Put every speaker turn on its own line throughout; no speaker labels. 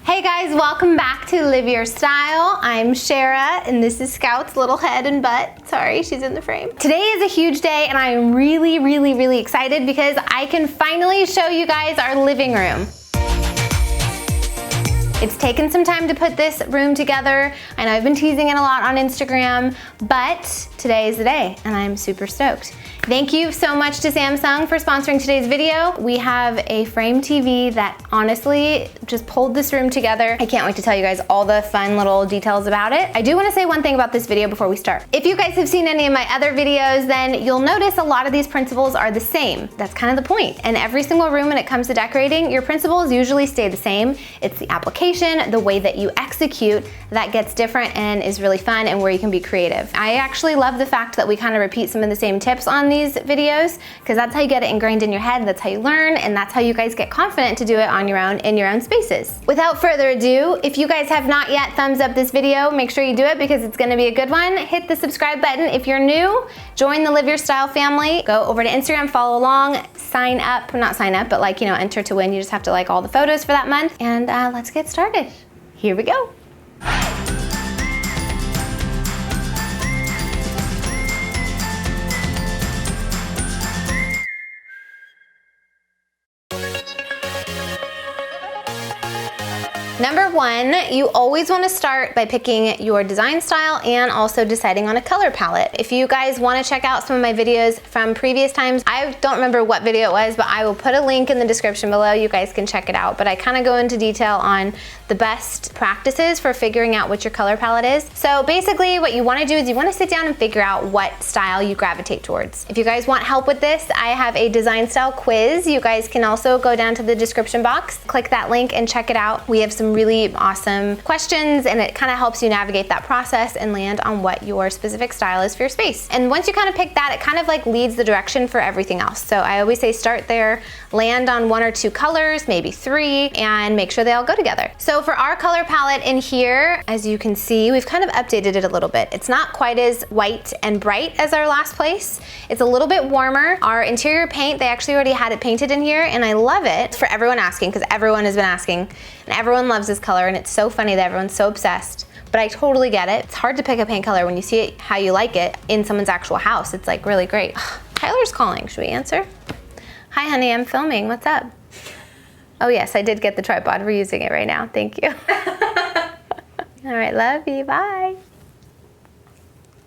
Hey guys, welcome back to Live Your Style. I'm Sharrah and this is Scout's little head and butt. Sorry, she's in the frame. Today is a huge day and I'm really excited because I can finally show you guys our living room. It's taken some time to put this room together. I know I've been teasing it a lot on Instagram, but today is the day and I'm super stoked. Thank you so much to Samsung for sponsoring today's video. We have a frame TV that honestly just pulled this room together. I can't wait to tell you guys all the fun little details about it. I do want to say one thing about this video before we start. If you guys have seen any of my other videos, then you'll notice a lot of these principles are the same. That's kind of the point. And every single room when it comes to decorating, your principles usually stay the same. It's the application, the way that you execute that gets different and is really fun and where you can be creative. I actually love the fact that we kind of repeat some of the same tips on these videos because that's how you get it ingrained in your head, that's how you learn, and that's how you guys get confident to do it on your own in your own spaces. Without further ado, if you guys have not yet thumbs up this video, make sure you do it because it's gonna be a good one. Hit the subscribe button. If you're new, join the Live Your Style family. Go over to Instagram, follow along, sign up, not sign up, but like, you know, enter to win. You just have to like all the photos for that month. And let's get started. Here we go. Number one, you always want to start by picking your design style and also deciding on a color palette. If you guys want to check out some of my videos from previous times, I don't remember what video it was, but I will put a link in the description below. You guys can check it out. But I kind of go into detail on the best practices for figuring out what your color palette is. So basically what you want to do is you want to sit down and figure out what style you gravitate towards. If you guys want help with this, I have a design style quiz. You guys can also go down to the description box, click that link and check it out. We have some really awesome questions and it kind of helps you navigate that process and land on what your specific style is for your space. And once you kind of pick that, it kind of like leads the direction for everything else. So I always say start there, land on 1 or 2 colors, maybe 3, and make sure they all go together. So for our color palette in here, as you can see, we've kind of updated it a little bit. It's not quite as white and bright as our last place. It's a little bit warmer. Our interior paint, they actually already had it painted in here and I love it. For everyone asking, because everyone has been asking, and everyone loves this color and it's so funny that everyone's so obsessed, but I totally get it. It's hard to pick a paint color when you see it how you like it in someone's actual house. It's like really great. Tyler's calling, should we answer? Hi honey, I'm filming, what's up? Oh yes, I did get the tripod, we're using it right now, thank you. All right, love you, bye.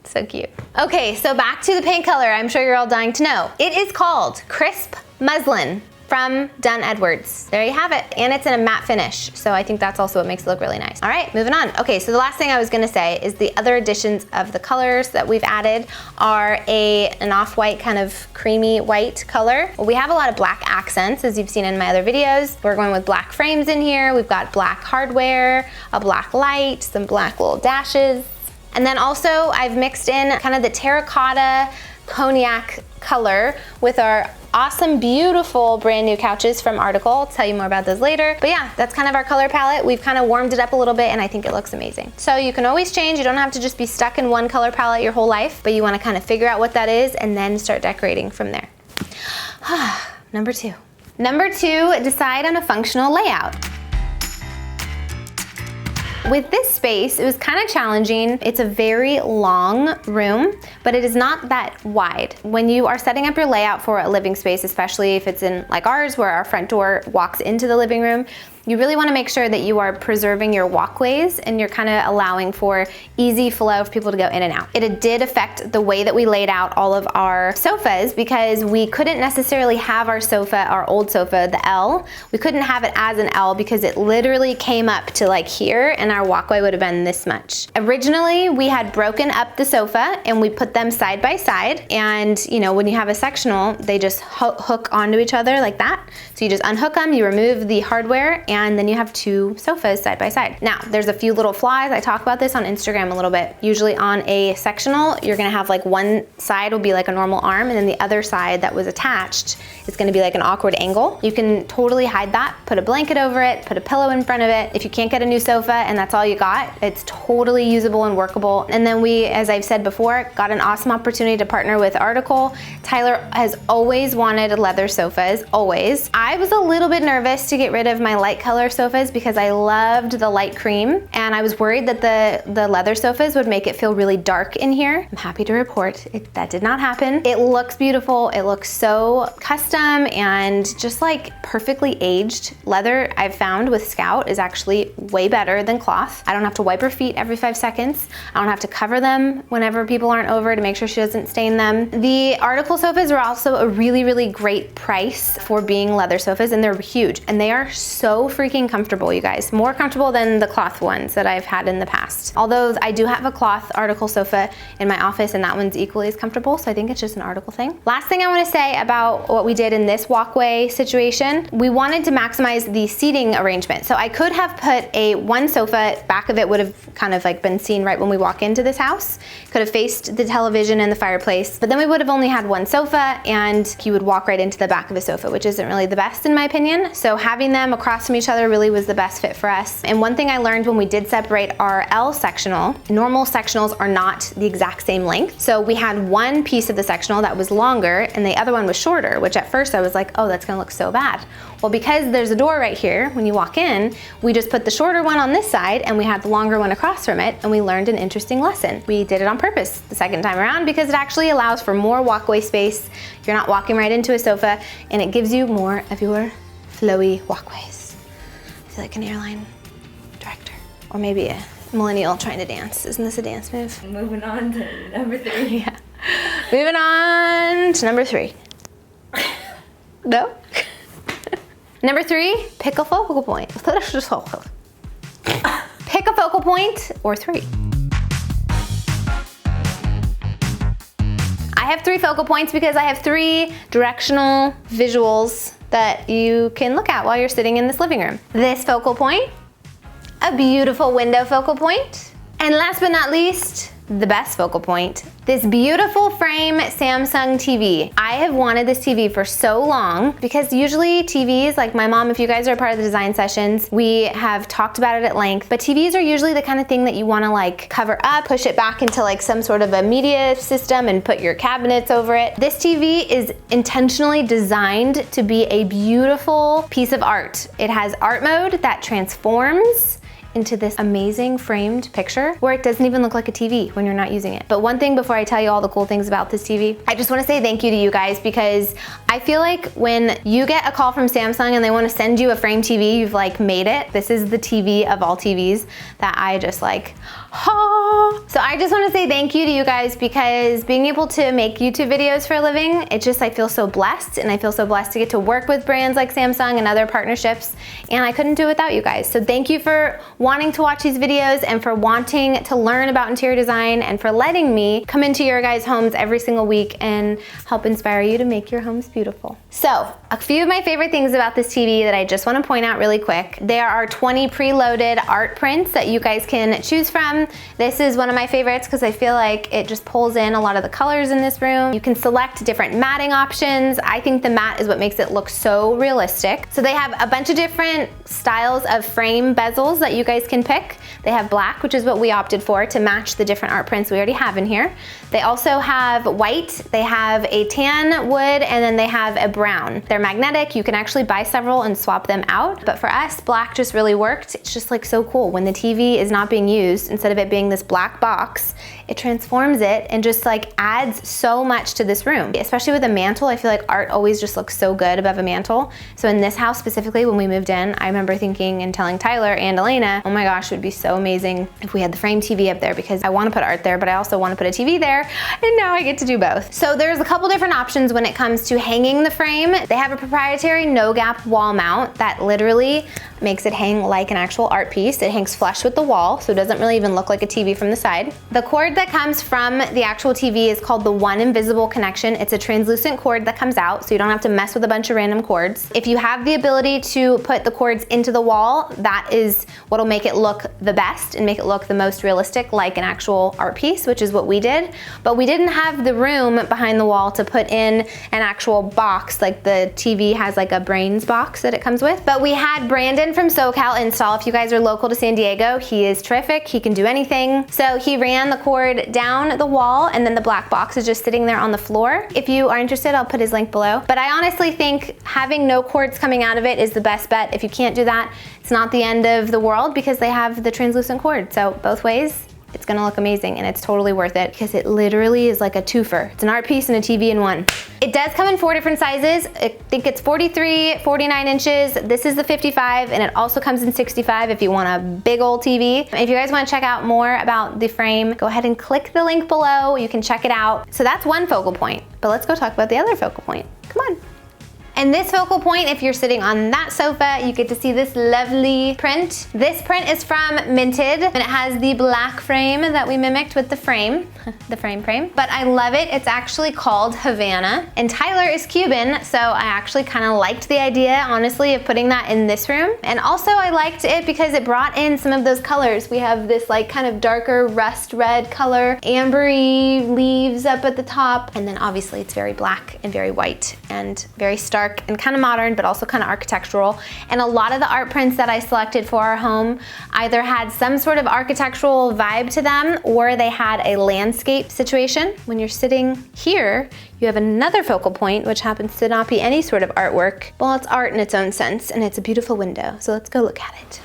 So cute. Okay, so back to the paint color I'm sure you're all dying to know. It is called Crisp Muslin from Dunn Edwards. There you have it. And it's in a matte finish. So I think that's also what makes it look really nice. All right, moving on. Okay, so the last thing I was gonna say is the other additions of the colors that we've added are an off-white kind of creamy white color. Well, we have a lot of black accents as you've seen in my other videos. We're going with black frames in here. We've got black hardware, a black light, some black little dashes. And then also I've mixed in kind of the terracotta cognac color with our awesome, beautiful brand new couches from Article. I'll tell you more about those later. But yeah, that's kind of our color palette. We've kind of warmed it up a little bit and I think it looks amazing. So you can always change. You don't have to just be stuck in one color palette your whole life, but you want to kind of figure out what that is and then start decorating from there. Number two. Number two, decide on a functional layout. With this space, it was kind of challenging. It's a very long room, but it is not that wide. When you are setting up your layout for a living space, especially if it's in like ours where our front door walks into the living room, you really want to make sure that you are preserving your walkways and you're kind of allowing for easy flow for people to go in and out. It did affect the way that we laid out all of our sofas because we couldn't necessarily have our sofa, our old sofa, the L. We couldn't have it as an L because it literally came up to like here and our walkway would have been this much. Originally, we had broken up the sofa and we put them side by side. And you know, when you have a sectional, they just hook onto each other like that. So you just unhook them, you remove the hardware, and then you have 2 sofas side by side. Now, there's a few little flaws. I talk about this on Instagram a little bit. Usually on a sectional, you're gonna have like one side will be like a normal arm, and then the other side that was attached is gonna be like an awkward angle. You can totally hide that, put a blanket over it, put a pillow in front of it. If you can't get a new sofa and that's all you got, it's totally usable and workable. And then we, as I've said before, got an awesome opportunity to partner with Article. Tyler has always wanted leather sofas, always. I was a little bit nervous to get rid of my light color sofas because I loved the light cream, and I was worried that the leather sofas would make it feel really dark in here. I'm happy to report that did not happen. It looks beautiful. It looks so custom and just like perfectly aged. Leather, I've found with Scout, is actually way better than cloth. I don't have to wipe her feet every 5 seconds. I don't have to cover them whenever people aren't over to make sure she doesn't stain them. The article sofas are also a really, really great price for being leather sofas, and they're huge, and they are so freaking comfortable, you guys. More comfortable than the cloth ones that I've had in the past. Although I do have a cloth article sofa in my office, and that one's equally as comfortable, so I think it's just an article thing. Last thing I want to say about what we did in this walkway situation, we wanted to maximize the seating arrangement. So I could have put one sofa, back of it would have kind of like been seen right when we walk into this house. Could have faced the television and the fireplace, but then we would have only had one sofa, and you would walk right into the back of a sofa, which isn't really the best in my opinion. So having them across from each other really was the best fit for us. And one thing I learned when we did separate our L sectional, normal sectionals are not the exact same length. So we had one piece of the sectional that was longer and the other one was shorter, which at first I was like, oh, that's gonna look so bad. Well, because there's a door right here, when you walk in, we just put the shorter one on this side and we had the longer one across from it, and we learned an interesting lesson. We did it on purpose the second time around because it actually allows for more walkway space. You're not walking right into a sofa, and it gives you more of your flowy walkways. I feel like an airline director, or maybe a millennial trying to dance. Isn't this a dance move?
Moving on to number 3.
Yeah. Moving on to number 3. No? Number 3, pick a focal point. Pick a focal point or 3. I have 3 focal points because I have 3 directional visuals that you can look at while you're sitting in this living room. This focal point, a beautiful window focal point, and last but not least, the best focal point, this beautiful frame Samsung TV. I have wanted this TV for so long because usually TVs, like my mom, if you guys are a part of the design sessions, we have talked about it at length, but TVs are usually the kind of thing that you wanna like cover up, push it back into like some sort of a media system and put your cabinets over it. This TV is intentionally designed to be a beautiful piece of art. It has art mode that transforms into this amazing framed picture where it doesn't even look like a TV when you're not using it. But one thing before I tell you all the cool things about this TV, I just wanna say thank you to you guys, because I feel like when you get a call from Samsung and they wanna send you a frame TV, you've like made it. This is the TV of all TVs that I just like, ha. So I just wanna say thank you to you guys, because being able to make YouTube videos for a living, it just, I feel so blessed, and I feel so blessed to get to work with brands like Samsung and other partnerships, and I couldn't do it without you guys. So thank you for wanting to watch these videos and for wanting to learn about interior design and for letting me come into your guys' homes every single week and help inspire you to make your homes beautiful. So a few of my favorite things about this TV that I just want to point out really quick. There are 20 preloaded art prints that you guys can choose from. This is one of my favorites because I feel like it just pulls in a lot of the colors in this room. You can select different matting options. I think the matte is what makes it look so realistic. So they have a bunch of different styles of frame bezels that you guys can pick. They have black, which is what we opted for to match the different art prints we already have in here. They also have white, they have a tan wood, and then they have a brown. They're magnetic. You can actually buy several and swap them out. But for us, black just really worked. It's just like so cool. When the TV is not being used, instead of it being this black box, it transforms it and just like adds so much to this room. Especially with a mantle, I feel like art always just looks so good above a mantle. So in this house specifically, when we moved in, I remember thinking and telling Tyler and Elena, oh my gosh, it would be so amazing if we had the frame TV up there, because I want to put art there, but I also want to put a TV there, and now I get to do both. So there's a couple different options when it comes to hanging the frame. They have a proprietary no gap wall mount that literally makes it hang like an actual art piece. It hangs flush with the wall, so it doesn't really even look like a TV from the side. The cord that comes from the actual TV is called the One Invisible Connection. It's a translucent cord that comes out, so you don't have to mess with a bunch of random cords. If you have the ability to put the cords into the wall, that is what'll make it look the best and make it look the most realistic, like an actual art piece, which is what we did. But we didn't have the room behind the wall to put in an actual box, like the TV has like a brains box that it comes with. But we had Brandon Ruben from SoCal Install. If you guys are local to San Diego, he is terrific. He can do anything. So he ran the cord down the wall, and then the black box is just sitting there on the floor. If you are interested, I'll put his link below. But I honestly think having no cords coming out of it is the best bet. If you can't do that, it's not the end of the world because they have the translucent cord. So both ways, it's gonna look amazing, and it's totally worth it because it literally is like a twofer. It's an art piece and a TV in one. It does come in 4 different sizes. I think it's 43, 49 inches. This is the 55, and it also comes in 65 if you want a big old TV. If you guys wanna check out more about the frame, go ahead and click the link below. You can check it out. So that's one focal point, but let's go talk about the other focal point. Come on. And this focal point, if you're sitting on that sofa, you get to see this lovely print. This print is from Minted, and it has the black frame that we mimicked with the frame, the frame. But I love it. It's actually called Havana, and Tyler is Cuban, so I actually kind of liked the idea, honestly, of putting that in this room. And also I liked it because it brought in some of those colors. We have this like kind of darker rust red color, ambery leaves up at the top, and then obviously it's very black and very white and very stark and kind of modern, but also kind of architectural. And a lot of the art prints that I selected for our home either had some sort of architectural vibe to them, or they had a landscape situation. When you're sitting here, you have another focal point, which happens to not be any sort of artwork. Well, it's art in its own sense, and it's a beautiful window. So let's go look at it.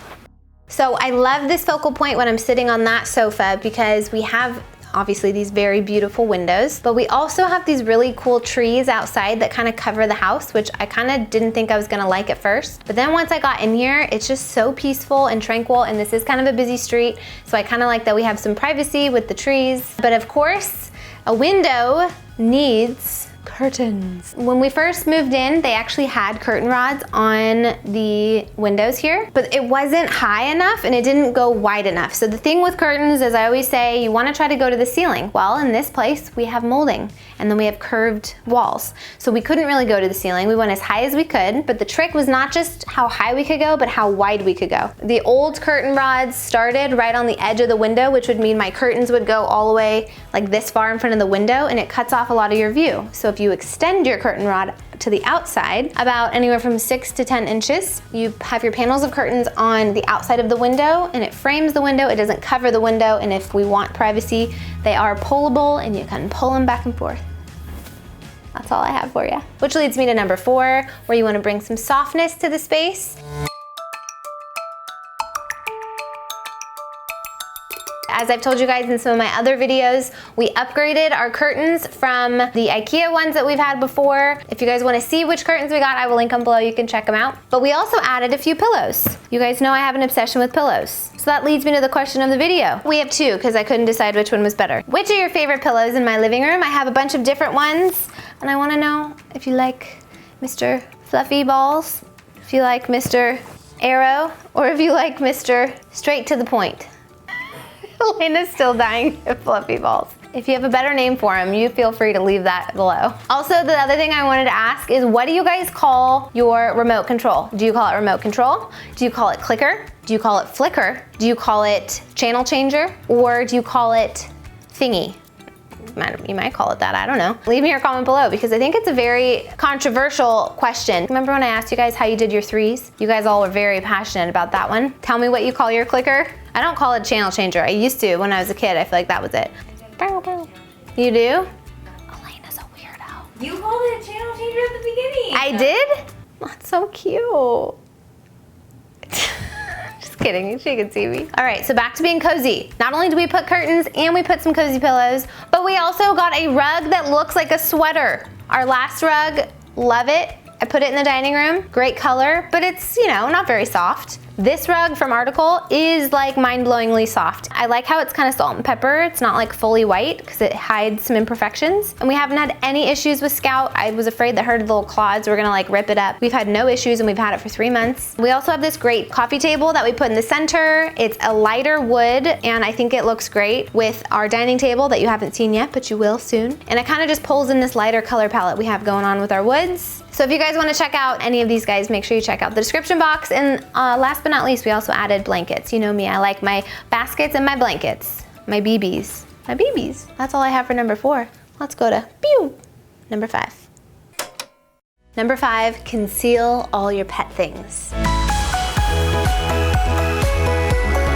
So I love this focal point when I'm sitting on that sofa because we have obviously these very beautiful windows, but we also have these really cool trees outside that kind of cover the house, which I kind of didn't think I was gonna like at first. But then once I got in here, it's just so peaceful and tranquil, and this is kind of a busy street, so I kind of like that we have some privacy with the trees. But of course, a window needs curtains. When we first moved in, they actually had curtain rods on the windows here, but it wasn't high enough and it didn't go wide enough. So the thing with curtains, as I always say, you want to try to go to the ceiling. Well, in this place, we have molding, and then we have curved walls. So we couldn't really go to the ceiling. We went as high as we could, but the trick was not just how high we could go, but how wide we could go. The old curtain rods started right on the edge of the window, which would mean my curtains would go all the way like this far in front of the window, and it cuts off a lot of your view. So if you extend your curtain rod to the outside, about anywhere from 6 to 10 inches, you have your panels of curtains on the outside of the window, and it frames the window. It doesn't cover the window, and if we want privacy, they are pullable, and you can pull them back and forth. That's all I have for you. Which leads me to number 4, where you want to bring some softness to the space. As I've told you guys in some of my other videos, we upgraded our curtains from the IKEA ones that we've had before. If you guys want to see which curtains we got, I will link them below. You can check them out. But we also added a few pillows. You guys know I have an obsession with pillows. So that leads me to the question of the video. We have 2 because I couldn't decide which one was better. Which are your favorite pillows in my living room? I have a bunch of different ones, and I want to know if you like Mr. Fluffy Balls, if you like Mr. Arrow, or if you like Mr. Straight to the Point. Elena's still dying of Fluffy Balls. If you have a better name for him, you feel free to leave that below. Also, the other thing I wanted to ask is, what do you guys call your remote control? Do you call it remote control? Do you call it clicker? Do you call it flicker? Do you call it channel changer? Or do you call it thingy? You might call it that, I don't know. Leave me your comment below because I think it's a very controversial question. Remember when I asked you guys how you did your 3s? You guys all were very passionate about that one. Tell me what you call your clicker. I don't call it channel changer. I used to when I was a kid. I feel like that was it. You do? Elena's a weirdo.
You called it channel changer at the beginning.
I did? That's so cute. Just kidding, she can see me. All right, so back to being cozy. Not only do we put curtains and we put some cozy pillows, but we also got a rug that looks like a sweater. Our last rug, love it. I put it in the dining room, great color, but it's, you know, not very soft. This rug from Article is like mind-blowingly soft. I like how it's kind of salt and pepper. It's not like fully white because it hides some imperfections. And we haven't had any issues with Scout. I was afraid that her little claws were gonna like rip it up. We've had no issues and we've had it for 3 months. We also have this great coffee table that we put in the center. It's a lighter wood and I think it looks great with our dining table that you haven't seen yet, but you will soon. And it kind of just pulls in this lighter color palette we have going on with our woods. So if you guys want to check out any of these guys, make sure you check out the description box. And last but not least, we also added blankets. You know me, I like my baskets and my blankets. My BBs. My BBs. That's all I have for number 4. Let's go to number 5. Number 5, conceal all your pet things.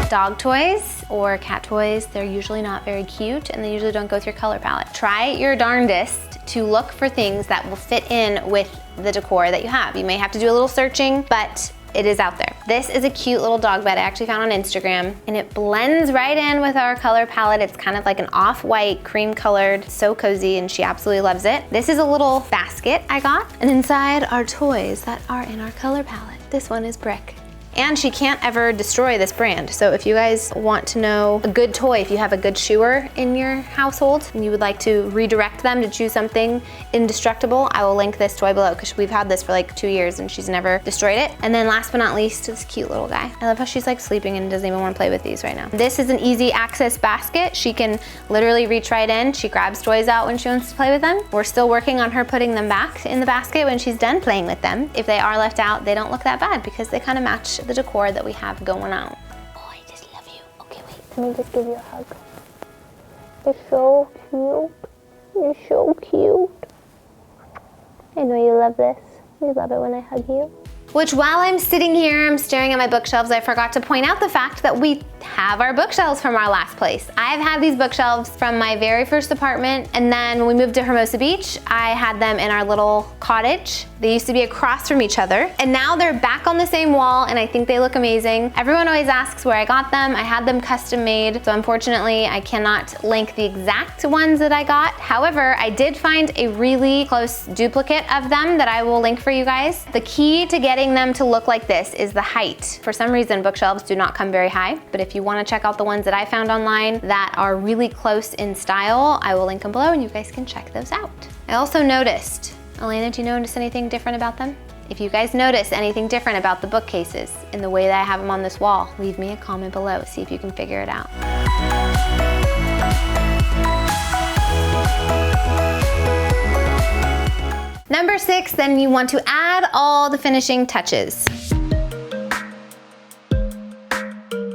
Dog toys or cat toys, they're usually not very cute and they usually don't go with your color palette. Try your darndest to look for things that will fit in with the decor that you have. You may have to do a little searching, but it is out there. This is a cute little dog bed I actually found on Instagram, and it blends right in with our color palette. It's kind of like an off-white, cream colored, so cozy, and she absolutely loves it. This is a little basket I got, and inside are toys that are in our color palette. This one is Brick. And she can't ever destroy this brand. So if you guys want to know a good toy, if you have a good shoer in your household and you would like to redirect them to choose something indestructible, I will link this toy below because we've had this for like 2 years and she's never destroyed it. And then last but not least, this cute little guy. I love how she's like sleeping and doesn't even want to play with these right now. This is an easy access basket. She can literally reach right in. She grabs toys out when she wants to play with them. We're still working on her putting them back in the basket when she's done playing with them. If they are left out, they don't look that bad because they kind of match the decor that we have going on. Oh, I just love you. Okay, wait. Let me just give you a hug. You're so cute. You're so cute. I know you love this. You love it when I hug you. Which, while I'm sitting here, I'm staring at my bookshelves, I forgot to point out the fact that we have our bookshelves from our last place. I've had these bookshelves from my very first apartment, and then when we moved to Hermosa Beach, I had them in our little cottage. They used to be across from each other, and now they're back on the same wall, and I think they look amazing. Everyone always asks where I got them. I had them custom made, so unfortunately, I cannot link the exact ones that I got. However, I did find a really close duplicate of them that I will link for you guys. The key to getting them to look like this is the height. For some reason, bookshelves do not come very high, but if you want to check out the ones that I found online that are really close in style, I will link them below and you guys can check those out. I also noticed, Elena, do you notice anything different about them? If you guys notice anything different about the bookcases in the way that I have them on this wall, leave me a comment below, see if you can figure it out. Number 6, then you want to add all the finishing touches.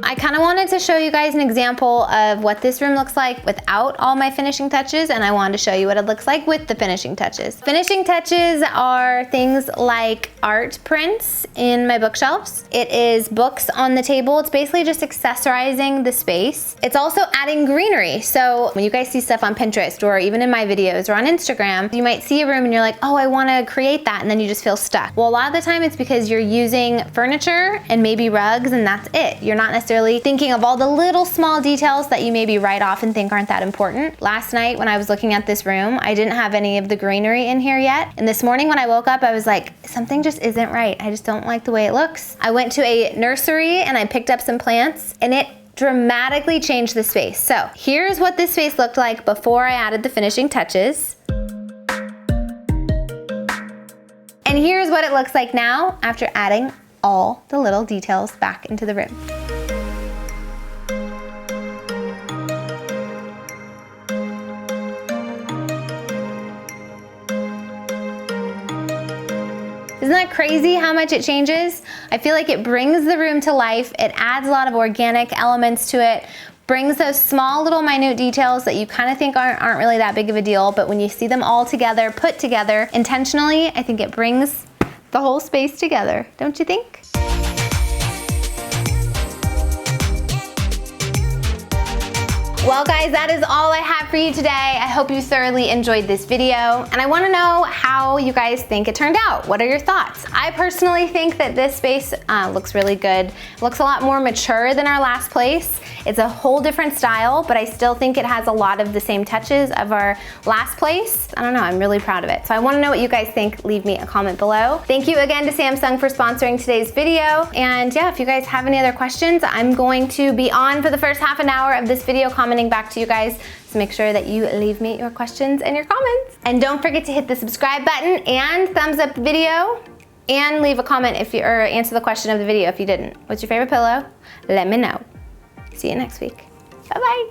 I kind of wanted to show you guys an example of what this room looks like without all my finishing touches, and I wanted to show you what it looks like with the finishing touches. Finishing touches are things like art prints in my bookshelves. It is books on the table. It's basically just accessorizing the space. It's also adding greenery. So when you guys see stuff on Pinterest or even in my videos or on Instagram, you might see a room and you're like, oh, I want to create that, and then you just feel stuck. Well, a lot of the time it's because you're using furniture and maybe rugs, and that's it. You're not necessarily thinking of all the little small details that you maybe write off and think aren't that important. Last night when I was looking at this room, I didn't have any of the greenery in here yet. And this morning when I woke up, I was like, something just isn't right. I just don't like the way it looks. I went to a nursery and I picked up some plants, and it dramatically changed the space. So here's what this space looked like before I added the finishing touches. And here's what it looks like now after adding all the little details back into the room. Isn't that crazy how much it changes? I feel like it brings the room to life. It adds a lot of organic elements to it, brings those small little minute details that you kind of think aren't really that big of a deal, but when you see them all together, put together intentionally, I think it brings the whole space together, don't you think? Well guys, that is all I have for you today. I hope you thoroughly enjoyed this video, and I wanna know how you guys think it turned out. What are your thoughts? I personally think that this space looks really good. It looks a lot more mature than our last place. It's a whole different style, but I still think it has a lot of the same touches of our last place. I don't know, I'm really proud of it. So I wanna know what you guys think. Leave me a comment below. Thank you again to Samsung for sponsoring today's video. And yeah, if you guys have any other questions, I'm going to be on for the first half an hour of this video commenting back to you guys. So make sure that you leave me your questions and your comments. And don't forget to hit the subscribe button and thumbs up the video. And leave a comment if you, or answer the question of the video if you didn't. What's your favorite pillow? Let me know. See you next week. Bye-bye.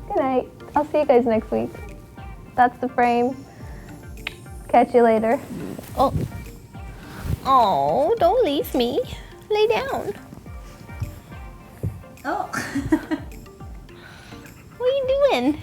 Good night. I'll see you guys next week. That's the frame. Catch you later. Oh. Oh, don't leave me. Lay down.
Oh.
What are you doing?